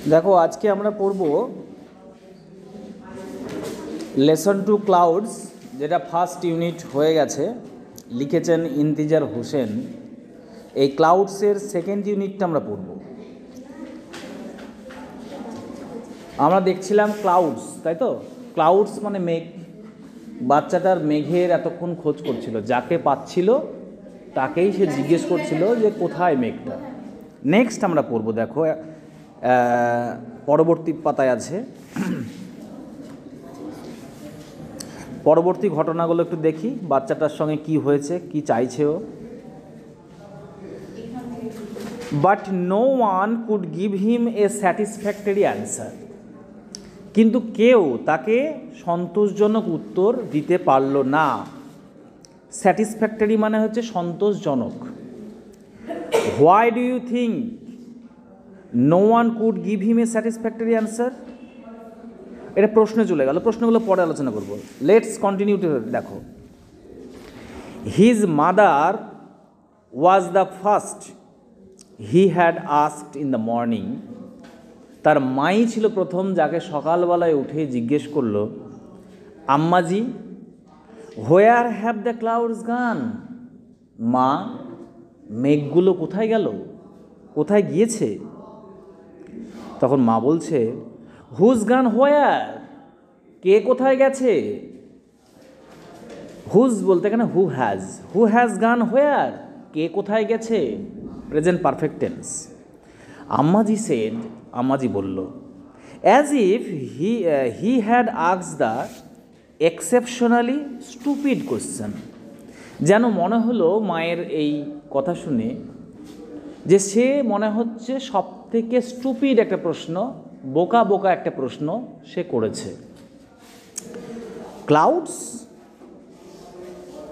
দেখো আজকে আমরা পড়ব লেসন 2 ক্লাউডস, যেটা ফার্স্ট ইউনিট হয়ে গেছে, লিখেছেন ইন্তিজার হোসেন। এই ক্লাউডসের সেকেন্ড ইউনিটটা আমরা পড়ব। আমরা দেখছিলাম ক্লাউডস, তাই তো? ক্লাউডস মানে মেঘ। বাচ্চাটার মেঘের এতক্ষণ খোঁজ করছিল, যাকে পাচ্ছিল তাকেই সে জিজ্ঞেস করছিল যে কোথায় মেঘটা। নেক্সট আমরা পড়ব, দেখো পরবর্তী পাতায় আছে। পরবর্তী ঘটনাগুলো একটু দেখি, বাচ্চাটার সঙ্গে কি হয়েছে, কি চাইছে ও। But no one could give him a satisfactory answer. কিন্তু কেউ তাকে সন্তোষজনক উত্তর দিতে পারল না। স্যাটিসফ্যাক্টরি মানে হচ্ছে সন্তোষজনক। Why do you think no one could give him a satisfactory answer? এটা প্রশ্নে চলে গেল, প্রশ্নগুলো পরে আলোচনা করব। লেটস কন্টিনিউ টু দেখো। His mother was the first he had asked in the morning. তার মাই ছিল প্রথম যাকে সকালবেলায় উঠে জিজ্ঞেস করলো, Ammaji, where have the clouds gone? মা, মেঘগুলো কোথায় গেল, কোথায় গিয়েছে? তখন মা বলছে, হুজ গান হোয়ার? কে কোথায় গেছে? হুজ বলতে এখানে হু হ্যাজ গান হোয়ার? কে কোথায় গেছে? Present perfect tense. Ammaji said, Ammaji বলল, as if he had asked the exceptionally stupid question. যেন মনে হলো মায়ের এই কথা শুনে যে সে মনে হচ্ছে সব থেকে স্টুপিড একটা প্রশ্ন, বোকা বোকা একটা প্রশ্ন সে করেছে। ক্লাউডস,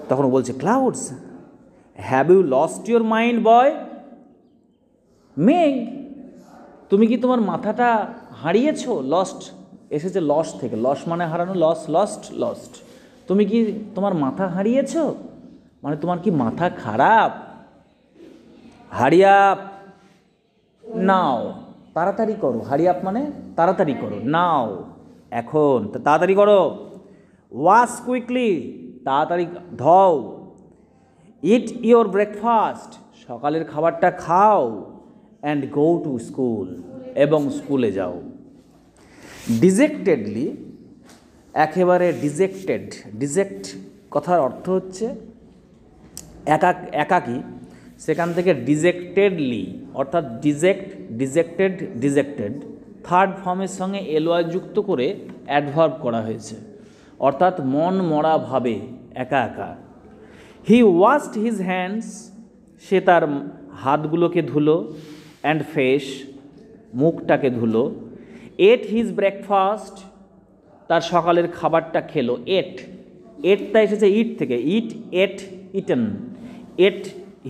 তখন বলছে, clouds, have you lost your mind boy? মেঘ, তুমি কি তোমার মাথাটা হারিয়েছো? লস্ট এসেছে লস থেকে, লস মানে হারানো, লস্ট। তুমি কি তোমার মাথা হারিয়েছো? মানে তোমার কি মাথা খারাপ? হারি আপ নাও, তাড়াতাড়ি করো। হারি আপ মানে তাড়াতাড়ি করো, নাও এখন, তাড়াতাড়ি করো। ওয়াশ কুইকলি, তাড়াতাড়ি ধও। ইট ইয়োর ব্রেকফাস্ট, সকালের খাবারটা খাও। অ্যান্ড গো টু স্কুল, এবং স্কুলে যাও। ডিজেক্টেডলি, একেবারে ডিজেক্ট কথার অর্থ হচ্ছে একাকী, সেখান থেকে ডিজেক্টেডলি অর্থাৎ ডিজেক্টেড থার্ড ফর্মের সঙ্গে এলওয়াই যুক্ত করে অ্যাডভার্ব করা হয়েছে, অর্থাৎ মন মরা ভাবে, একা একা। হি ওয়াশড হিজ হ্যান্ডস, সে তার হাতগুলোকে ধুলো। অ্যান্ড ফেস, মুখটাকে ধুলো। এট হিজ ব্রেকফাস্ট, তার সকালের খাবারটা খেলো। এটটা এসেছে ইট থেকে, ইটেন। এট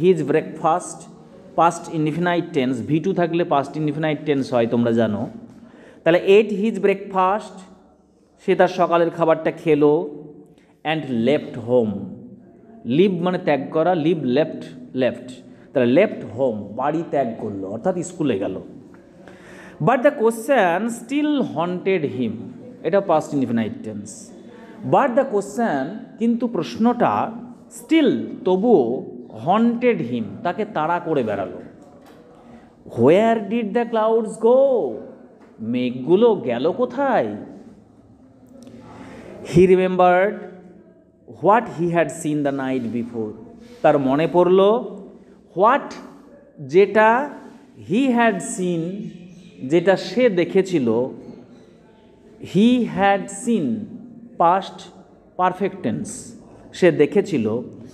his breakfast, past indefinite tense, V2 থাকলে পাস্ট ইনডিফিনাইট টেন্স হয়, তোমরা জানো। তাহলে এট হিজ ব্রেকফাস্ট, সে তার সকালের খাবারটা খেলো। অ্যান্ড লেফট হোম, লিভ মানে ত্যাগ করা, লিভ লেফট, তাহলে লেফট হোম, বাড়ি ত্যাগ করলো, অর্থাৎ স্কুলে গেল। But the question still haunted him, এটা past indefinite tense. But the question, কিন্তু প্রশ্নটা, স্টিল তবুও, হন্টেড হিম, তাকে তাড়া করে বেড়ালো। Where did the clouds go, মেঘগুলো গেল কোথায়? He remembered what he had seen the night before, তার মনে পড়ল হোয়াট, যেটা, হি হ্যাড সিন, যেটা সে দেখেছিল। He had seen past perfect tense, সে দেখেছিল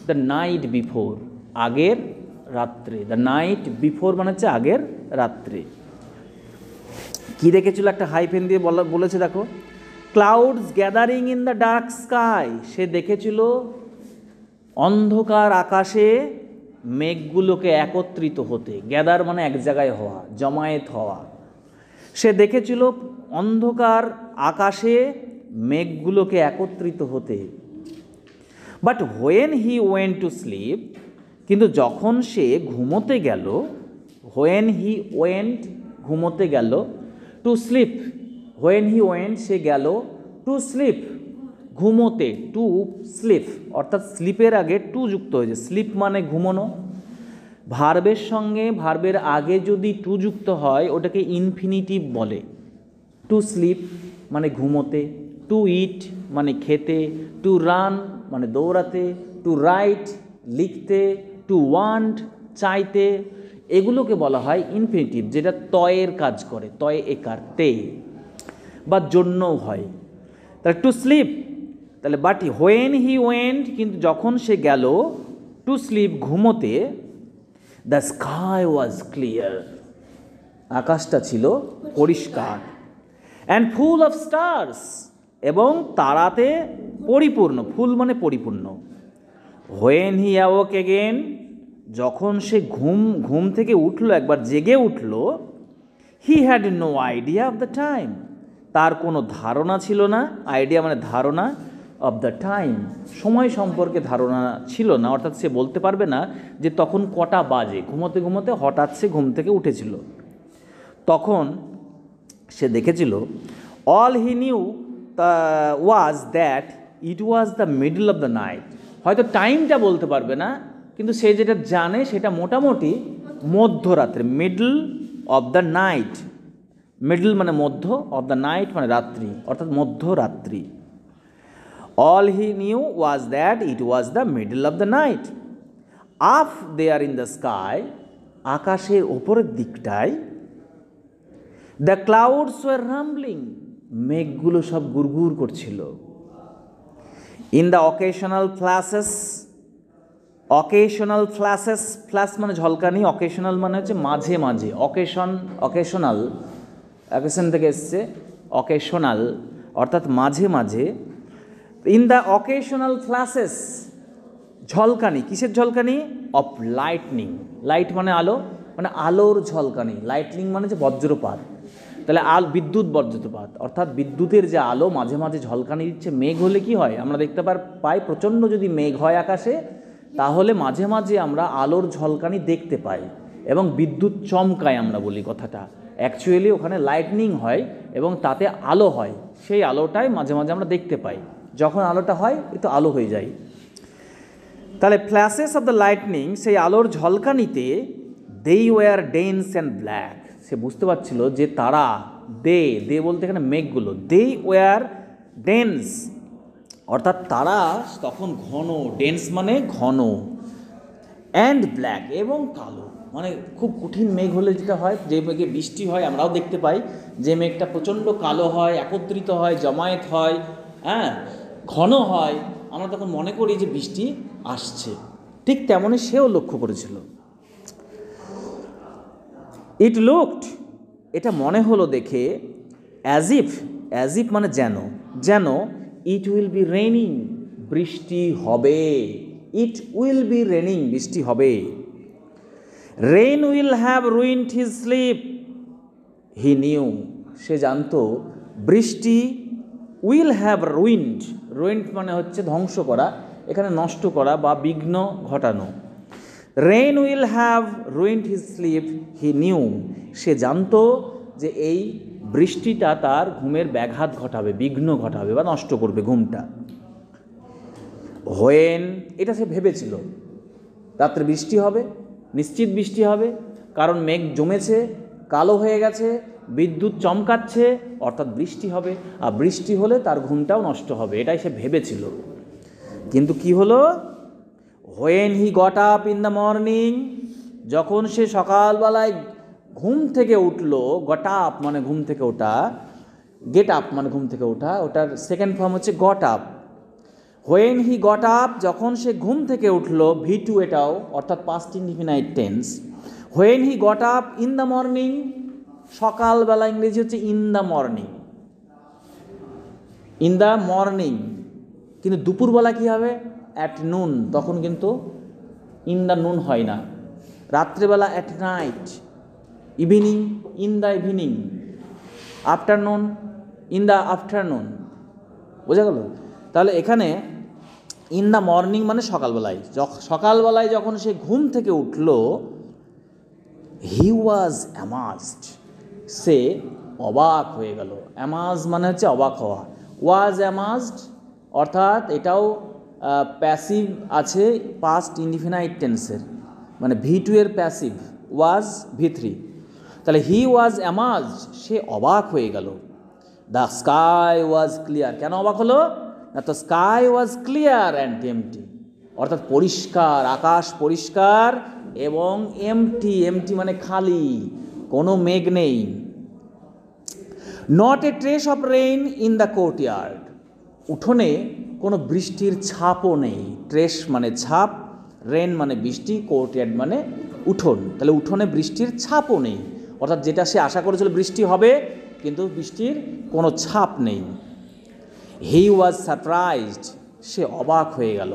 দ্য নাইট বিফোর, আগের রাত্রে। দ্য নাইট বিফোর মানে হচ্ছে আগের রাত্রে। কি দেখেছিল? একটা হাইফেন দিয়ে বলেছে, দেখো, clouds gathering in the dark sky, সে দেখেছিল অন্ধকার আকাশে মেঘগুলোকে একত্রিত হতে। গ্যাদার মানে এক জায়গায় হওয়া, জমায়েত হওয়া। সে দেখেছিল অন্ধকার আকাশে মেঘগুলোকে একত্রিত হতে। But when he went to sleep, কিন্তু যখন সে ঘুমোতে গেল, হোয়েন হি ওয়েন্ট, ঘুমোতে গেল, to sleep, when he went সে গেল, টু স্লিপ ঘুমোতে, টু স্লিপ অর্থাৎ স্লিপের আগে টু যুক্ত হয়েছে, স্লিপ মানে ঘুমোনো। ভার্বের সঙ্গে ভার্বের আগে যদি টু যুক্ত হয় ওটাকে ইনফিনিটিভ বলে। টু স্লিপ মানে ঘুমোতে, টু ইট মানে খেতে, টু রান মানে দৌড়াতে, টু রাইট লিখতে, টু ওয়ান্ট চাইতে, এগুলোকে বলা হয় ইনফিনিটিভ, যেটা তয়ের কাজ করে, তয় একার তে, বা জন্যও হয়। তাহলে টু স্লিপ, তাহলে বাট হোয়েন হি ওয়েন্ট কিন্তু যখন সে গেল, টু স্লিপ ঘুমোতে, দ্য স্কাই ওয়াজ ক্লিয়ার আকাশটা ছিল পরিষ্কার, অ্যান্ড ফুল অফ স্টার্স এবং তারাতে পরিপূর্ণ, ফুল মানে পরিপূর্ণ। হোয়েন হি অ্যাওয়াক এগেন যখন সে ঘুম থেকে উঠল, একবার জেগে উঠল, he had no idea of the time তার কোনো ধারণা ছিল না, আইডিয়া মানে ধারণা, অফ দ্য টাইম সময় সম্পর্কে ধারণা ছিল না, অর্থাৎ সে বলতে পারবে না যে তখন কটা বাজে, ঘুমোতে ঘুমোতে হঠাৎ সে ঘুম থেকে উঠেছিল। তখন সে দেখেছিল, all he knew was that it was the middle of the night, হয়তো টাইমটা বলতে পারবে না কিন্তু সে যেটা জানে সেটা মোটামুটি মধ্যরাত্রে, middle of the night, middle মানে মধ্য, অফ দ্য নাইট মানে রাত্রি, অর্থাৎ মধ্যরাত্রি। All he knew was that it was the middle of the night, up there in the sky আকাশের ওপরের দিকটায়, দ্য ক্লাউডস ওয়ার রাম্বলিং মেঘগুলো সব গুড়গুড় করছিল, in the occasional flashes, occasional flashes, flash মানে ঝলকানি, অকেশনাল মানে হচ্ছে মাঝে মাঝে, অকেশনাল অকেশন থেকে এসছে, অকেশনাল অর্থাৎ মাঝে মাঝে, ইন দ্য অকেশনাল ফ্ল্যাশেস ঝলকানি, কিসের ঝলকানি, অফ লাইটনিং, লাইট মানে আলো, মানে আলোর ঝলকানি, লাইটনিং মানে হচ্ছে বজ্রপাত, তাহলে বিদ্যুৎ বজ্রপাত অর্থাৎ বিদ্যুতের যে আলো মাঝে মাঝে ঝলকানি দিচ্ছে। মেঘ হলে কি হয় আমরা দেখতে পাই, প্রচণ্ড যদি মেঘ হয় আকাশে তাহলে মাঝে মাঝে আমরা আলোর ঝলকানি দেখতে পাই এবং বিদ্যুৎ চমকায় আমরা বলি কথাটা, অ্যাকচুয়ালি ওখানে লাইটনিং হয় এবং তাতে আলো হয়, সেই আলোটাই মাঝে মাঝে আমরা দেখতে পাই, যখন আলোটা হয় একটু আলো হয়ে যায়। তাহলে ফ্ল্যাশেস অফ দ্য লাইটনিং সেই আলোর ঝলকানিতে, they were dense and black সে বুঝতে পারছিল যে তারা, দে বলতে এখানে মেঘগুলো, দে ওয়ার ডেন্স অর্থাৎ তারা তখন ঘন, ডেন্স মানে ঘন, অ্যান্ড ব্ল্যাক এবং কালো, মানে খুব কঠিন মেঘ হলে যেটা হয়, যে মেঘে বৃষ্টি হয় আমরাও দেখতে পাই, যে মেঘটা প্রচণ্ড কালো হয়, একত্রিত হয়, জমায়েত হয়, হ্যাঁ ঘন হয়, আমরা তখন মনে করি যে বৃষ্টি আসছে, ঠিক তেমনই সেও লক্ষ্য করেছিল। ইট লুকড এটা মনে হলো দেখে, অ্যাজ ইফ মানে যেন, যেন ইট উইল বি রেইনিং বৃষ্টি হবে, ইট উইল বি রেইনিং বৃষ্টি হবে, rain will have ruined his sleep he knew সে জানতো, বৃষ্টি উইল হ্যাভ রুইন্ড, রুইন্ড মানে হচ্ছে ধ্বংস করা, এখানে নষ্ট করা বা বিঘ্ন ঘটানো, rain will have ruined his sleep he knew সে জানতো যে এই বৃষ্টিটা তার ঘুমের ব্যাঘাত ঘটাবে, বিঘ্ন ঘটাবে বা নষ্ট করবে ঘুমটা। হোয়েন এটা সে ভেবেছিল রাত্রে বৃষ্টি হবে, নিশ্চিত বৃষ্টি হবে, কারণ মেঘ জমেছে, কালো হয়ে গেছে, বিদ্যুৎ চমকাচ্ছে, অর্থাৎ বৃষ্টি হবে, আর বৃষ্টি হলে তার ঘুমটাও নষ্ট হবে, এটাই সে ভেবেছিল। কিন্তু কি হলো, when he got up in the morning যখন সে সকালবেলায় ঘুম থেকে উঠলো, গট আপ মানে ঘুম থেকে ওঠা, গেট আপ মানে ঘুম থেকে ওঠা, ওটার সেকেন্ড ফর্ম হচ্ছে got up. When he got up যখন সে ঘুম থেকে উঠলো, V2 এটাও অর্থাৎ past indefinite tense. When he got up in the morning সকালবেলা ইংরেজি হচ্ছে in the morning, in the morning, কিন্তু দুপুরবেলা কী হবে, অ্যাট নুন, তখন কিন্তু ইন দ্য নুন হয় না, রাত্রেবেলা at night, evening in the evening, afternoon in the afternoon, বোঝা গেল? তাহলে এখানে ইন দ্য মর্নিং মানে সকালবেলায়, সকালবেলায় যখন সে ঘুম থেকে উঠল, হি ওয়াজ অ্যামাজড সে অবাক হয়ে গেল। অ্যামাজ মানে হচ্ছে অবাক হওয়া। ওয়াজ অ্যামাজড অর্থাৎ এটাও প্যাসিভ আছে পাস্ট ইনডিফিনাইট টেন্সের, মানে V2 এর প্যাসিভ, ওয়াজ V3। তাহলে হি ওয়াজ অ্যামাজড, সে অবাক হয়ে গেল। দ্য স্কাই ওয়াজ ক্লিয়ার, কেন অবাক হলো না, তো sky was clear and empty, অর্থাৎ পরিষ্কার, আকাশ পরিষ্কার এবং এমটি, এমটি মানে খালি, কোনো মেঘ নেই। Not a trace of rain in the courtyard, উঠোনে কোনো বৃষ্টির ছাপও নেই। ট্রেস মানে ছাপ, রেন মানে বৃষ্টি, কোর্টইয়ার্ড মানে উঠোন। তাহলে উঠোনে বৃষ্টির ছাপও নেই, অর্থাৎ যেটা সে আশা করেছিল বৃষ্টি হবে, কিন্তু বৃষ্টির কোনো ছাপ নেই। হি ওয়াজ সারপ্রাইজড, সে অবাক হয়ে গেল।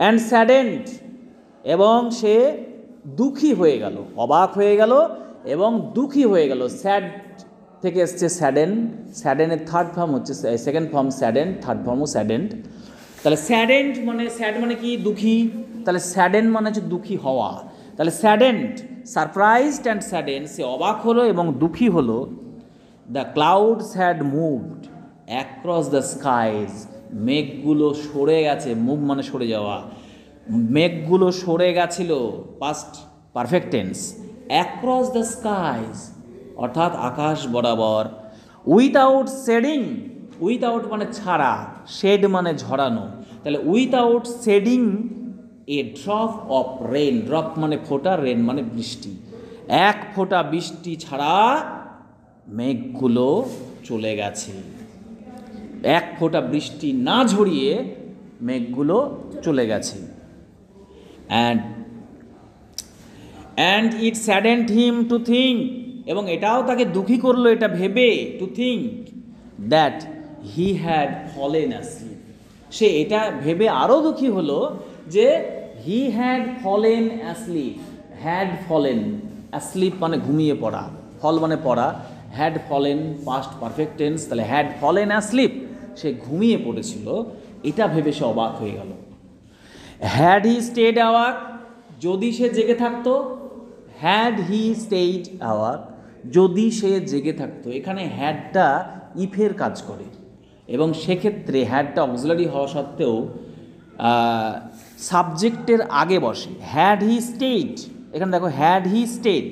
অ্যান্ড স্যাডেন্ড, এবং সে দুঃখী হয়ে গেল। অবাক হয়ে গেল এবং দুঃখী হয়ে গেল। স্যাড থেকে এসছে স্যাডেন, স্যাডেনের থার্ড ফর্ম হচ্ছে, সেকেন্ড ফর্ম স্যাডেন, থার্ড ফর্মও স্যাডেন্ড। তাহলে স্যাডেন্ড মানে, স্যাড মানে কি, দুঃখী, তাহলে স্যাডেন মানে হচ্ছে দুঃখী হওয়া। তাহলে স্যাডেন্ড, সারপ্রাইজড অ্যান্ড স্যাডেন্ড, সে অবাক হলো এবং দুঃখী হলো। The clouds had moved across the skies, মেঘগুলো সরে গেছে, মুভ মানে সরে যাওয়া, মেঘগুলো সরে গেছিল, past perfect tense. Across the skies অর্থাৎ আকাশ বরাবর। উইথাউট শেডিং, উইথাউট মানে ছাড়া, শেড মানে ঝরানো, তাহলে without shedding a drop of rain, drop মানে ফোঁটা, রেন মানে বৃষ্টি, এক ফোঁটা বৃষ্টি ছাড়া মেঘগুলো চলে গেছে। এক ফোঁটা বৃষ্টি না ঝরিয়ে মেঘগুলো চলে গেছে। And it saddened him to think, এবং এটাও তাকে দুঃখী করলো এটা ভেবে, to think that he had fallen asleep, সে এটা ভেবে আরও দুঃখী হলো যে he had fallen asleep, had fallen asleep মানে ঘুমিয়ে পড়া, ফল মানে পড়া, had fallen past perfect tense, তাহলে হ্যাড ফলেন অ্যাসলিপ, সে ঘুমিয়ে পড়েছিল, এটা ভেবে সে অবাক হয়ে গেল। হ্যাড হি স্টেড অ্যাওয়াক, যদি সে জেগে থাকতো, হ্যাড হি স্টেড অ্যাওয়াক, যদি সে জেগে থাকতো, এখানে হ্যাডটা ইফের কাজ করে এবং সেক্ষেত্রে হ্যাডটা অক্সিলারি হওয়া সত্ত্বেও সাবজেক্টের আগে বসে। হ্যাড হি স্টেড, এখানে দেখো হ্যাড হি স্টেড,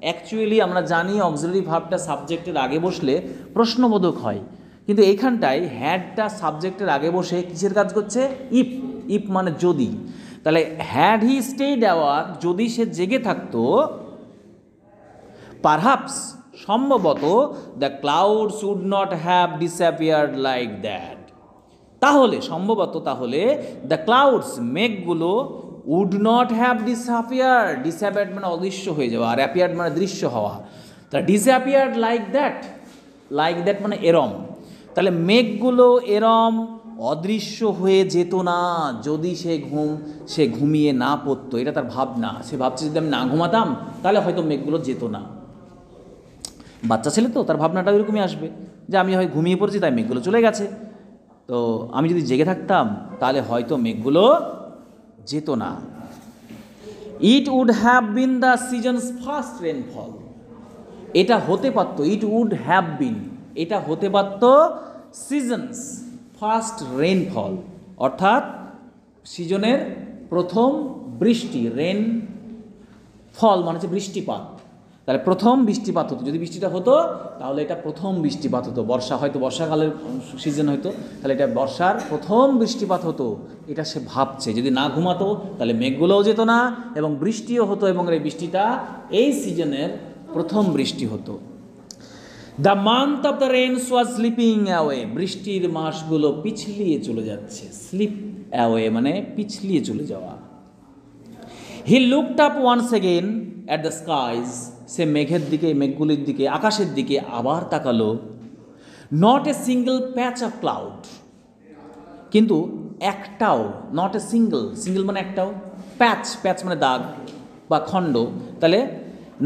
অ্যাকচুয়ালি আমরা জানি অক্সিলারি ভার্বটা সাবজেক্টের আগে বসলে প্রশ্নবোধক হয়, কিন্তু এইখানটায় হ্যাডটা সাবজেক্টের আগে বসে কিসের কাজ করছে, ইফ, ইফ মানে যদি। তাহলে হ্যাড হি স্টেড অ্যাওয়াক, যদি সে জেগে থাকতো, পারহ্যাপস সম্ভবত, the clouds would not have disappeared like that, তাহলে সম্ভবত, তাহলে দ্য ক্লাউডস মেঘগুলো would not have disappeared, disappeared মানে অদৃশ্য হয়ে যাওয়া, আর অ্যাপিয়ার্ড মানে দৃশ্য হওয়া, তা disappeared like that, like that মানে এরম, তাহলে মেঘগুলো এরম অদৃশ্য হয়ে যেত না যদি সে ঘুমিয়ে না পড়তো, এটা তার ভাবনা। সে ভাবছে যদি আমি না ঘুমাতাম তাহলে হয়তো মেঘগুলো যেত না। বাচ্চা ছেলে তো, তার ভাবনাটা এরকমই আসবে যে আমি হয় ঘুমিয়ে পড়েছি তাই মেঘগুলো চলে গেছে, তো আমি যদি জেগে থাকতাম তাহলে হয়তো মেঘগুলো যেত না। It would have been the season's first rainfall, এটা হতে পারতো, ইট উড হ্যাভ বিন, এটা হতে পারতো সিজনস ফার্স্ট রেনফল, অর্থাৎ সিজনের প্রথম বৃষ্টি, রেন ফল মানে হচ্ছে বৃষ্টিপাত, তাহলে প্রথম বৃষ্টিপাত হতো, যদি বৃষ্টিটা হতো তাহলে এটা প্রথম বৃষ্টিপাত হতো। বর্ষা হয়তো বর্ষাকালের সিজন হয়তো, তাহলে এটা বর্ষার প্রথম বৃষ্টিপাত হতো, এটা সে ভাবছে। যদি না ঘুমাতো তাহলে মেঘগুলোও যেত না এবং বৃষ্টিও হতো, এবং এই বৃষ্টিটা এই সিজনের প্রথম বৃষ্টি হতো। The month of the রেনস was sleeping away, বৃষ্টির মাসগুলো পিছলিয়ে চলে যাচ্ছে, স্লিপ অ্যাওয়ে মানে পিছলিয়ে চলে যাওয়া। He looked up once again at the skies, সে মেঘের দিকে, মেঘগুলির দিকে, আকাশের দিকে আবার তাকালো। Not a single patch of cloud, কিন্তু একটাও, নট এ সিঙ্গল, সিঙ্গল মানে একটাও, প্যাচ, প্যাচ মানে দাগ বা খণ্ড, তাহলে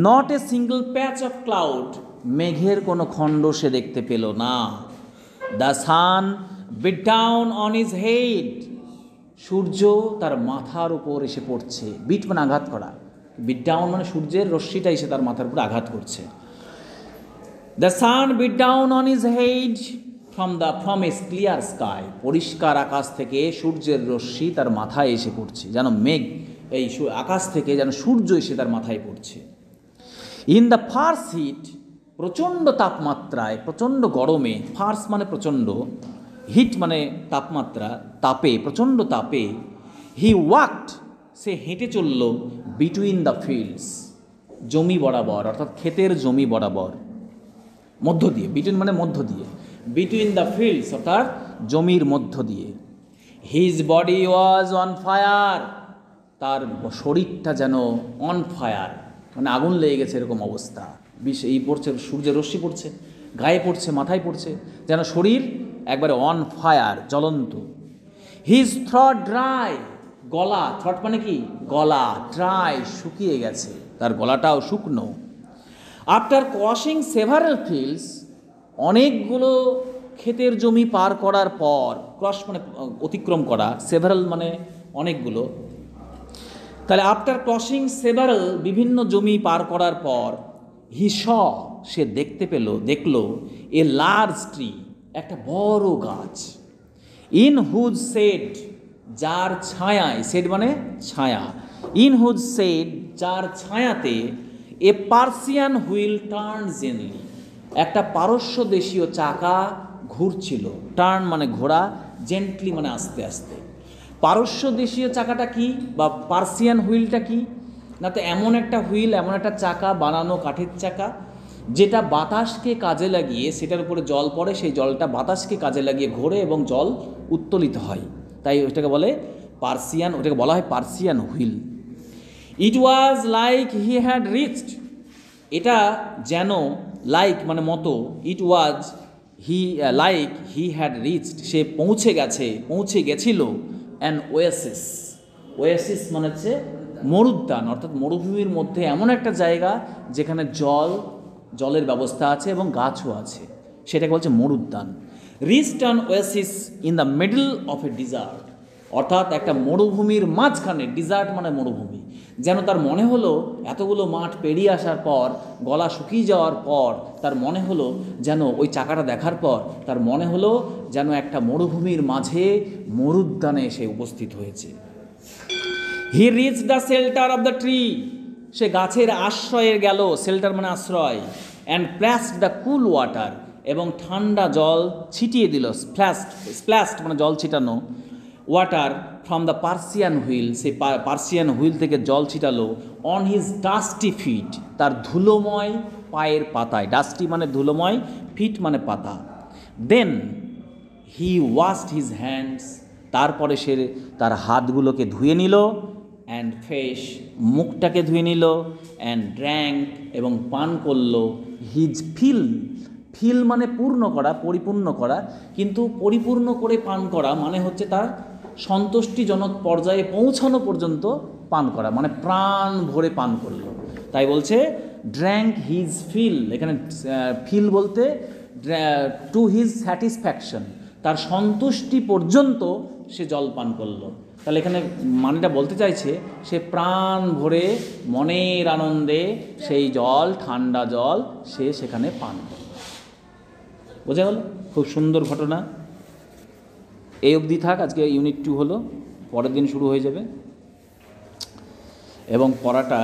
not a single patch of cloud, মেঘের কোনো খণ্ড সে দেখতে পেল না। The sun beat down on his head, সূর্য তার মাথার উপর এসে পড়ছে, বিট মানে আঘাত করা, বিট ডাউন মানে সূর্যের রশ্মিটা এসে তার মাথার উপর আঘাত করছে। The sun beat down on his head from a clear sky, পরিষ্কার আকাশ থেকে সূর্যের রশ্মি তার মাথায় এসে পড়ছে, যেন মেঘ এই আকাশ থেকে যেন সূর্য এসে তার মাথায় পড়ছে। ইন দ্য ফার্স হিট, প্রচণ্ড তাপমাত্রায়, প্রচণ্ড গরমে, ফার্স মানে প্রচণ্ড, হিট মানে তাপমাত্রা, তাপে, প্রচণ্ড তাপে, হি ওয়াকড, সে হেঁটে চলল, বিটুইন দ্য ফিল্ডস, জমি বরাবর, অর্থাৎ ক্ষেতের জমি বরাবর, মধ্য দিয়ে, বিটুইন মানে মধ্য দিয়ে, বিটুইন দ্য ফিল্ডস অর্থাৎ জমির মধ্য দিয়ে। His body was on fire, তার শরীরটা যেন অন ফায়ার, মানে আগুন লেগে গেছে এরকম অবস্থা, এই পড়ছে, সূর্যের রশ্মি পড়ছে, গায়ে পড়ছে, মাথায় পড়ছে, যেন শরীর একবারে অন ফায়ার, জ্বলন্ত। হিজ থ্রট ড্রাই, গলা, থ্রট মানে কি গলা, ড্রাই শুকিয়ে গেছে, তার গলাটাও শুকনো। আফটার ক্রসিং সেভারাল ফিল্ডস, অনেকগুলো ক্ষেতের জমি পার করার পর, ক্রস মানে অতিক্রম করা, সেভারাল মানে অনেকগুলো, তাহলে আফটার ক্রসিং সেভারাল, বিভিন্ন জমি পার করার পর, হি স, সে দেখলো এ লার্জ ট্রি, একটা বড় গাছ, ইন হুজ শেড, যার ছায়ায়, শেড মানে ছায়া, ইন হুজ শেড, যার ছায়াতে, এ পার্সিয়ান হুইল টার্ন জেনলি, একটা পারস্য দেশীয় চাকা ঘুরছিল, টার্ন মানে ঘোরা, জেন্টলি মানে আস্তে আস্তে। পারস্য দেশীয় চাকাটা কি বা পার্সিয়ান হুইলটা কি না, তো এমন একটা হুইল, এমন একটা চাকা বানানো, কাঠের চাকা, যেটা বাতাসকে কাজে লাগিয়ে, সেটার উপরে জল পড়ে, সেই জলটা বাতাসকে কাজে লাগিয়ে ঘোরে এবং জল উত্তোলিত হয়, তাই ওটাকে বলে পার্সিয়ান, ওটাকে বলা হয় Persian wheel. It was like he had reached, এটা যেন, লাইক মানে মতো, it was like he had reached, সে পৌঁছে গেছিল, অ্যান ওয়েসিস, ওয়েসিস মানে হচ্ছে মরুদ্যান, অর্থাৎ মরুভূমির মধ্যে এমন একটা জায়গা যেখানে জলের ব্যবস্থা আছে এবং গাছও আছে, সেটাকে বলছে মরুদ্যান। Reached an oasis in the middle of a desert, অর্থাৎ একটা মরুভূমির মাঝখানে, ডিজার্ট মানে মরুভূমি, যেন তার মনে হলো এতগুলো মাঠ পেরিয়ে আসার পর, গলা শুকিয়ে যাওয়ার পর তার মনে হলো যেন, ওই চাকাটা দেখার পর তার মনে হলো যেন একটা মরুভূমির মাঝে মরুদ্যানে এসে উপস্থিত হয়েছে। He reach the shelter of the tree, সে গাছের আশ্রয়ে গেল, শেল্টার মানে আশ্রয়, and splashed the cool water, এবং ঠান্ডা জল ছিটিয়ে দিল, স্প্ল্যাশড মানে জল ছিটানো, water from the Persian wheel, সেই পার্সিয়ান হুইল থেকে জল ছিটালো, অন হিজ ডাস্টি ফিট, তার ধুলোময় পায়ের পাতায়, ডাস্টি মানে ধুলোময়, ফিট মানে পাতা। দেন হি ওয়াশড হিজ হ্যান্ডস, তারপরে সে তার হাতগুলোকে ধুয়ে নিল, অ্যান্ড ফেস, মুখটাকে ধুয়ে নিল, অ্যান্ড ড্র্যাঙ্ক, এবং পান করল, হিজ ফিল মানে পূর্ণ করা, পরিপূর্ণ করা, কিন্তু পরিপূর্ণ করে পান করা মানে হচ্ছে তার সন্তুষ্টিজনক পর্যায়ে পৌঁছানো পর্যন্ত পান করা, মানে প্রাণ ভরে পান করল, তাই বলছে ড্র্যাঙ্ক হিজ ফিল, এখানে ফিল বলতে টু হিজ স্যাটিসফ্যাকশন, তার সন্তুষ্টি পর্যন্ত সে জল পান করলো, তাহলে এখানে মানেটা বলতে চাইছে সে প্রাণ ভরে মনের আনন্দে সেই জল, ঠান্ডা জল সে সেখানে পান করল। বোঝা গেল? খুব সুন্দর ঘটনা। এই অবধি থাক, আজকে ইউনিট 2 হলো, পরের দিন শুরু হয়ে যাবে এবং পড়াটা